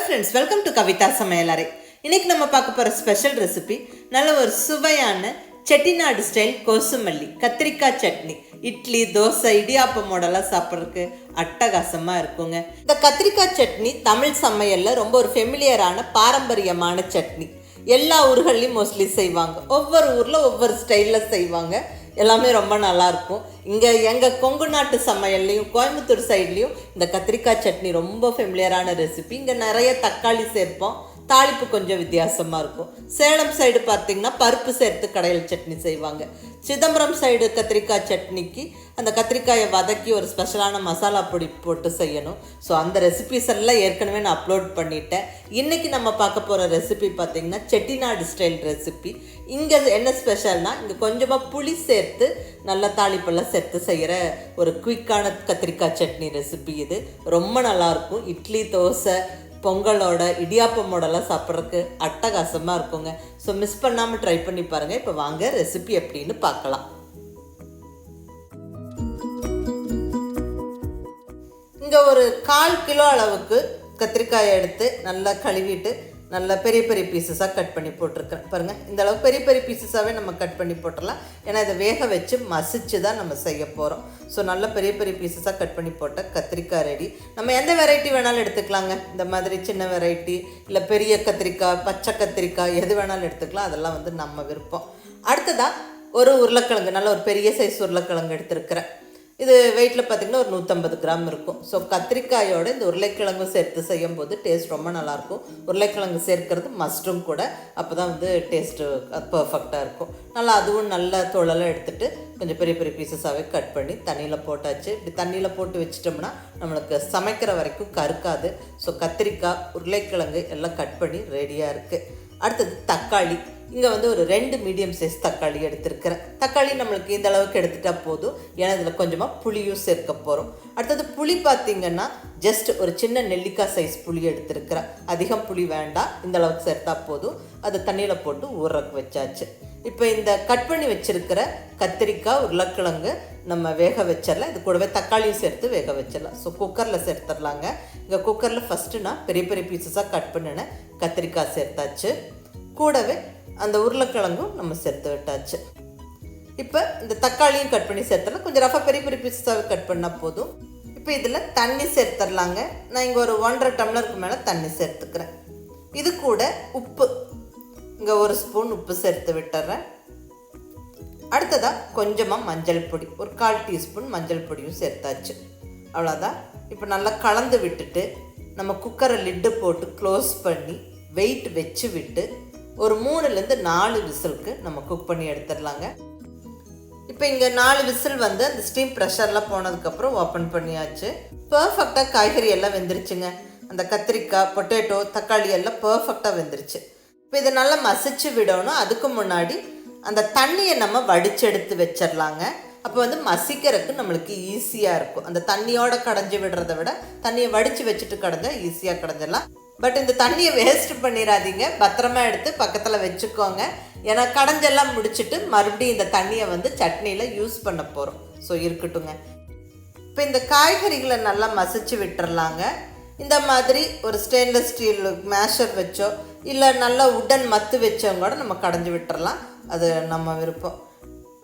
Friends, welcome to கவிதாசmayalarai. இன்னைக்கு நம்ம பார்க்க போகிற ஸ்பெஷல் ரெசிபி நல்ல ஒரு சுவையான செட்டிநாடு ஸ்டைல் கோசுமல்லி கத்திரிக்காய் சட்னி. இட்லி, தோசை, இடியாப்பம் மாடலாக சாப்பிட்றதுக்கு அட்டகாசமாக இருக்குங்க. இந்த கத்திரிக்காய் சட்னி தமிழ் சமையலில் ரொம்ப ஒரு ஃபெமிலியரான பாரம்பரியமான சட்னி. எல்லா ஊர்கள்லையும் மோஸ்ட்லி செய்வாங்க. ஒவ்வொரு ஊரில் ஒவ்வொரு ஸ்டைலில் செய்வாங்க. எல்லாமே ரொம்ப நல்லாயிருக்கும். இங்கே எங்கள் கொங்கு நாட்டு சமையல்லையும் கோயம்புத்தூர் சைட்லேயும் இந்த கத்திரிக்காய் சட்னி ரொம்ப ஃபெமிலியரான ரெசிபி. இங்கே நிறைய தக்காளி சேர்ப்போம். தாளிப்பு கொஞ்சம் வித்தியாசமாக இருக்கும். சேலம் சைடு பார்த்திங்கன்னா பருப்பு சேர்த்து கடையில் சட்னி செய்வாங்க. சிதம்பரம் சைடு கத்திரிக்காய் சட்னிக்கு அந்த கத்திரிக்காயை வதக்கி ஒரு ஸ்பெஷலான மசாலா பொடி போட்டு செய்யணும். ஸோ அந்த ரெசிபிஸ் எல்லாம் ஏற்கனவே நான் அப்லோட் பண்ணிட்டேன். இன்றைக்கி நம்ம பார்க்க போகிற ரெசிபி பார்த்திங்கன்னா செட்டிநாடு ஸ்டைல் ரெசிபி. இங்கே என்ன ஸ்பெஷல்னால் இங்கே கொஞ்சமாக புளி சேர்த்து நல்ல தாளிப்பெல்லாம் சேர்த்து செய்கிற ஒரு குயிக்கான கத்திரிக்காய் சட்னி ரெசிபி. இது ரொம்ப நல்லாயிருக்கும். இட்லி, தோசை, பொங்கலோட, இடியாப்பமோடலாம் சாப்பிட்றதுக்கு அட்டகாசமாக இருக்குங்க. ஸோ மிஸ் பண்ணாமல் ட்ரை பண்ணி பாருங்கள். இப்போ வாங்க ரெசிபி எப்படின்னு பார்க்கலாம். இங்கே ஒரு 1/4 கிலோ அளவுக்கு கத்திரிக்காயை எடுத்து நல்லா கழுவிட்டு நல்லா பெரிய பெரிய பீசஸாக கட் பண்ணி போட்டிருக்கேன். பாருங்கள், இந்த அளவுக்கு பெரிய பெரிய பீசஸாகவே நம்ம கட் பண்ணி போட்டுடலாம். ஏன்னா இதை வேக வச்சு மசிச்சு தான் நம்ம செய்ய போகிறோம். ஸோ நல்லா பெரிய பெரிய பீசஸாக கட் பண்ணி போட்ட கத்திரிக்காய் ரெடி. நம்ம எந்த வெரைட்டி வேணாலும் எடுத்துக்கலாங்க. இந்த மாதிரி சின்ன வெரைட்டி, இல்லை பெரிய கத்திரிக்காய், பச்சை கத்திரிக்காய், எது வேணாலும் எடுத்துக்கலாம். அதெல்லாம் வந்து நம்ம விருப்பம். அடுத்ததாக ஒரு உருளைக்கிழங்கு, நல்ல ஒரு பெரிய சைஸ் உருளைக்கிழங்கு எடுத்துருக்கிறேன். இது வெயிட்டில் பார்த்திங்கன்னா ஒரு 150 கிராம் இருக்கும். ஸோ கத்திரிக்காயோடு இந்த உருளைக்கிழங்கும் சேர்த்து செய்யும் போது டேஸ்ட் ரொம்ப நல்லாயிருக்கும். உருளைக்கிழங்கு சேர்க்கிறது மஸ்ட்டும் கூட. அப்போ தான் வந்து டேஸ்ட்டு பர்ஃபெக்டாக இருக்கும். நல்லா அதுவும் நல்ல தோலெல்லாம் எடுத்துகிட்டு கொஞ்சம் பெரிய பெரிய பீசஸாகவே கட் பண்ணி தண்ணியில் போட்டாச்சு. இப்படி தண்ணியில் போட்டு வச்சிட்டோம்னா நம்மளுக்கு சமைக்கிற வரைக்கும் கருக்காது. ஸோ கத்திரிக்காய், உருளைக்கிழங்கு எல்லாம் கட் பண்ணி ரெடியாக இருக்குது. அடுத்தது தக்காளி. இங்கே வந்து ஒரு 2 மீடியம் சைஸ் தக்காளி எடுத்துருக்கிறேன். தக்காளி நம்மளுக்கு இந்த அளவுக்கு எடுத்துகிட்டா போதும். ஏன்னா இதில் கொஞ்சமாக புளியும் சேர்க்க போகிறோம். அடுத்தது புளி பார்த்திங்கன்னா ஜஸ்ட் ஒரு சின்ன நெல்லிக்காய் சைஸ் புளி எடுத்துருக்கிறேன். அதிகம் புளி வேண்டாம், இந்த அளவுக்கு சேர்த்தா போதும். அது தண்ணியில் போட்டு ஊறக்கு வச்சாச்சு. இப்போ இந்த கட் பண்ணி வச்சுருக்கிற கத்திரிக்காய், உருளைக்கிழங்கு நம்ம வேக வச்சிடலாம். இது கூடவே தக்காளியும் சேர்த்து வேக வச்சிடலாம். ஸோ குக்கரில் சேர்த்துடலாங்க. இங்கே குக்கரில் ஃபஸ்ட்டு நான் பெரிய பெரிய பீசஸாக கட் பண்ணினேன் கத்திரிக்காய் சேர்த்தாச்சு. கூடவே அந்த உருளைக்கிழங்கும் நம்ம சேர்த்து விட்டாச்சு. இப்போ இந்த தக்காளியும் கட் பண்ணி சேர்த்துடலாம். கொஞ்சம் ரஃபாக பெரிய பெரிய பீஸஸாகவே கட் பண்ணால் போதும். இப்போ இதில் தண்ணி சேர்த்துடலாங்க. நான் இங்கே ஒரு 1.5 டம்ளருக்கு மேலே தண்ணி சேர்த்துக்கிறேன். இது கூட உப்பு, இங்கே 1 ஸ்பூன் உப்பு சேர்த்து விட்டுறேன். அடுத்ததாக கொஞ்சமாக மஞ்சள் பொடி, ஒரு 1/4 டீஸ்பூன் மஞ்சள் பொடியும் சேர்த்தாச்சு. அவ்வளோதான். இப்போ நல்லா கலந்து விட்டுட்டு நம்ம குக்கரை லிட்டு போட்டு க்ளோஸ் பண்ணி வெயிட் வச்சு விட்டு ஒரு 3லேருந்து 4 விசிலுக்கு நம்ம குக் பண்ணி எடுத்துடலாங்க. இப்போ இங்கே 4 விசில் வந்து அந்த ஸ்டீம் ப்ரெஷர்லாம் போனதுக்கப்புறம் ஓப்பன் பண்ணியாச்சு. பர்ஃபெக்டாக காய்கறி எல்லாம் வெந்துருச்சுங்க. அந்த கத்திரிக்காய், பொட்டேட்டோ, தக்காளி எல்லாம் பர்ஃபெக்டாக வெந்துருச்சு. இப்போ இதை நல்லா மசிச்சு விடணும். அதுக்கு முன்னாடி அந்த தண்ணியை நம்ம வடிச்செடுத்து வச்சிடலாங்க. அப்போ வந்து மசிக்கிறதுக்கு நம்மளுக்கு ஈஸியாக இருக்கும். அந்த தண்ணியோட கடைஞ்சி விடுறத விட தண்ணியை வடித்து வச்சுட்டு கடைஞ்சா ஈஸியாக கடைஞ்சிடலாம். பட் இந்த தண்ணியை வேஸ்ட் பண்ணிடாதீங்க. பத்திரமா எடுத்து பக்கத்தில் வச்சுக்கோங்க. ஏன்னா கடைஞ்செல்லாம் முடிச்சுட்டு மறுபடியும் இந்த தண்ணியை வந்து சட்னியில் யூஸ் பண்ண போகிறோம். ஸோ இருக்கட்டுங்க. இப்போ இந்த காய்கறிகளை நல்லா மசிச்சு விட்டுறலாங்க. இந்த மாதிரி ஒரு ஸ்டெயின்லெஸ் ஸ்டீல் மேஷர் வச்சோ இல்லை நல்லா உடன் மத்து வச்சவங்க கூட நம்ம கடைஞ்சி விட்டுறலாம். அது நம்ம விருப்பம்.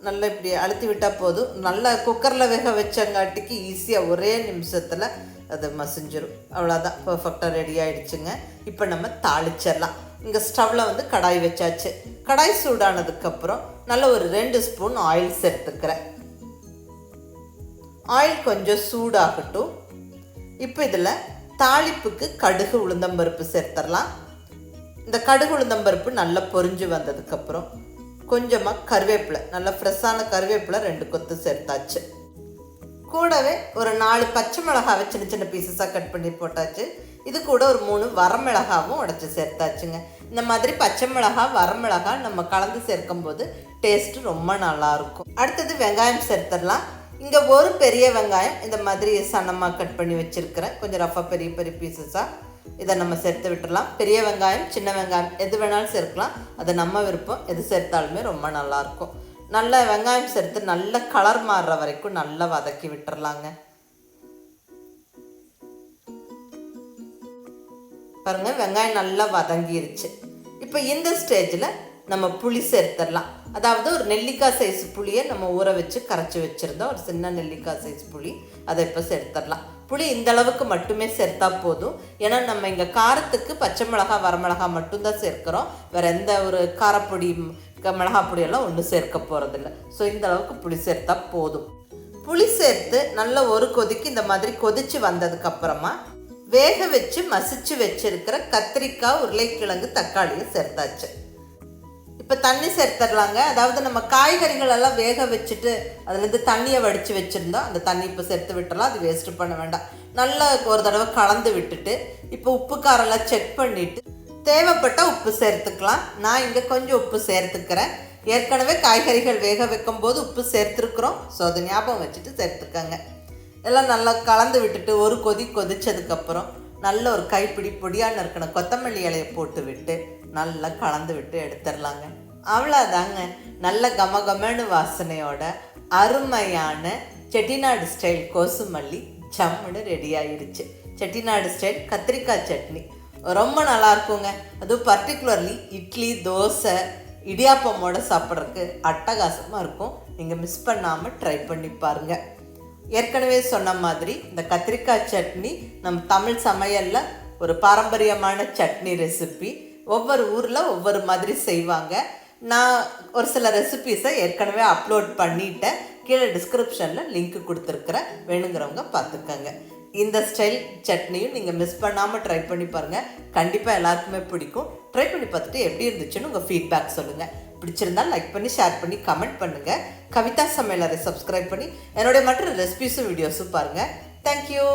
நல்லா இப்படி அழுத்தி விட்டால் போதும். நல்லா குக்கரில் வேக வச்சங்காட்டிக்கு ஈஸியாக ஒரே நிமிஷத்தில் அது மசிஞ்சிடும். அவ்வளோதான், பர்ஃபெக்டாக ரெடி ஆகிடுச்சுங்க. இப்போ நம்ம தாளிச்சிடலாம். இங்கே ஸ்டவ்வில் வந்து கடாய் வச்சாச்சு. கடாய் சூடானதுக்கப்புறம் நல்ல ஒரு 2 ஸ்பூன் ஆயில் சேர்த்துக்கிறேன். ஆயில் கொஞ்சம் சூடாகட்டும். இப்போ இதில் தாளிப்புக்கு கடுகு, உளுந்தம்பருப்பு சேர்த்துடலாம். இந்த கடுகு, உளுந்தம்பருப்பு நல்லா பொரிஞ்சு வந்ததுக்கப்புறம் கொஞ்சமாக கருவேப்பிலை, நல்லா ஃப்ரெஷ்ஷான கருவேப்பிலை 2 கொத்து சேர்த்தாச்சு. கூடவே ஒரு 4 பச்சை மிளகாவை சின்ன சின்ன பீசஸாக கட் பண்ணி போட்டாச்சு. இது கூட ஒரு 3 வரமிளகாவும் உடச்சி சேர்த்தாச்சுங்க. இந்த மாதிரி பச்சை மிளகா, வரமிளகா நம்ம கலந்து சேர்க்கும் போது டேஸ்ட்டு ரொம்ப நல்லாயிருக்கும். அடுத்தது வெங்காயம் சேர்த்துடலாம். இங்கே ஒரு பெரிய வெங்காயம் இந்த மாதிரி சன்னமாக கட் பண்ணி வச்சுருக்கிறேன். கொஞ்சம் ரஃபாக பெரிய பெரிய பீசஸாக இதை நம்ம சேர்த்து விட்டுடலாம். பெரிய வெங்காயம், சின்ன வெங்காயம் எது வேணாலும் சேர்க்கலாம். அது நம்ம விருப்பம். எது சேர்த்தாலுமே ரொம்ப நல்லாயிருக்கும். நல்லா வெங்காயம் சேர்த்து நல்ல கலர் மாறுற வரைக்கும் நல்லா வதக்கி விட்டுறலாங்க. பாருங்கள் வெங்காயம் நல்லா வதங்கிருச்சு. இப்போ இந்த ஸ்டேஜில் நம்ம புளி சேர்த்துடலாம். அதாவது ஒரு நெல்லிக்காய் சைஸ் புளியை நம்ம ஊற வச்சு கரைச்சி வச்சுருந்தோம், ஒரு சின்ன நெல்லிக்காய் சைஸ் புளி. அதை இப்போ சேர்த்துடலாம். புளி இந்த அளவுக்கு மட்டுமே சேர்த்தா போதும். ஏன்னா நம்ம இங்கே காரத்துக்கு பச்சை மிளகாய் வரமிளகாய் மட்டும்தான் சேர்க்குறோம். வேறு எந்த ஒரு காரப்பொடி மிளகாய் பொடியெல்லாம் ஒன்றும் சேர்க்க போகிறதில்ல. ஸோ இந்த அளவுக்கு புளி சேர்த்தா போதும். புளி சேர்த்து நல்ல ஒரு கொதிக்கு இந்த மாதிரி கொதித்து வந்ததுக்கப்புறமா வேக வச்சு மசிச்சு வச்சிருக்கிற கத்திரிக்காய், உருளைக்கிழங்கு, தக்காளியை சேர்த்தாச்சு. இப்போ தண்ணி சேர்த்துடலாங்க. அதாவது நம்ம காய்கறிகள் எல்லாம் வேக வச்சுட்டு அதுலேருந்து தண்ணியை வடித்து வச்சுருந்தோம், அந்த தண்ணி இப்போ சேர்த்து விட்டுலாம். அது வேஸ்ட்டு பண்ண வேண்டாம். நல்லா ஒரு தடவை கலந்து விட்டுட்டு இப்போ உப்பு காரெல்லாம் செக் பண்ணிவிட்டு தேவைப்பட்டால் உப்பு சேர்த்துக்கலாம். நான் இங்கே கொஞ்சம் உப்பு சேர்த்துக்கிறேன். ஏற்கனவே காய்கறிகள் வேக வைக்கும் போது உப்பு சேர்த்துருக்குறோம். ஸோ அதை ஞாபகம் வச்சுட்டு சேர்த்துக்கங்க. எல்லாம் நல்லா கலந்து விட்டுட்டு ஒரு கொதிச்சதுக்கப்புறம் நல்ல ஒரு கைப்பிடி பொடியான இருக்கணும் கொத்தமல்லி இலையை போட்டு விட்டு நல்லா கலந்து விட்டு எடுத்துடலாங்க. அவ்வளோதாங்க. நல்ல கமகமன்னு வாசனையோட அருமையான செட்டிநாடு ஸ்டைல் கோசுமல்லி ஜம்முன்னு ரெடி ஆயிடுச்சு. செட்டிநாடு ஸ்டைல் கத்திரிக்காய் சட்னி ரொம்ப நல்லா இருக்குங்க. அதுவும் பர்டிகுலர்லி இட்லி, தோசை, இடியாப்பமோட சாப்பிட்றதுக்கு அட்டகாசமாக இருக்கும். நீங்கள் மிஸ் பண்ணாமல் ட்ரை பண்ணி பாருங்கள். ஏற்கனவே சொன்ன மாதிரி இந்த கத்திரிக்காய் சட்னி நம்ம தமிழ் சமையலில் ஒரு பாரம்பரியமான சட்னி ரெசிபி. ஒவ்வொரு ஊரில் ஒவ்வொரு மாதிரி செய்வாங்க. நான் ஒரு சில ரெசிபீஸை ஏற்கனவே அப்லோட் பண்ணிட்டேன். கீழே டிஸ்கிரிப்ஷனில் லிங்க் கொடுத்துருக்குறேன், வேணுங்கிறவங்க பார்த்துக்கங்க. இந்த ஸ்டைல் சட்னியும் நீங்கள் மிஸ் பண்ணாமல் ட்ரை பண்ணி பாருங்கள். கண்டிப்பாக எல்லாருக்குமே பிடிக்கும். ட்ரை பண்ணி பார்த்துட்டு எப்படி இருந்துச்சுன்னு உங்கள் ஃபீட்பேக் சொல்லுங்கள். பிடிச்சிருந்தால் லைக் பண்ணி, ஷேர் பண்ணி, கமெண்ட் பண்ணுங்கள். கவிதா சமையலறை சப்ஸ்கிரைப் பண்ணி என்னுடைய மற்ற ரெசிபீஸும் வீடியோஸும் பாருங்கள். தேங்க்யூ.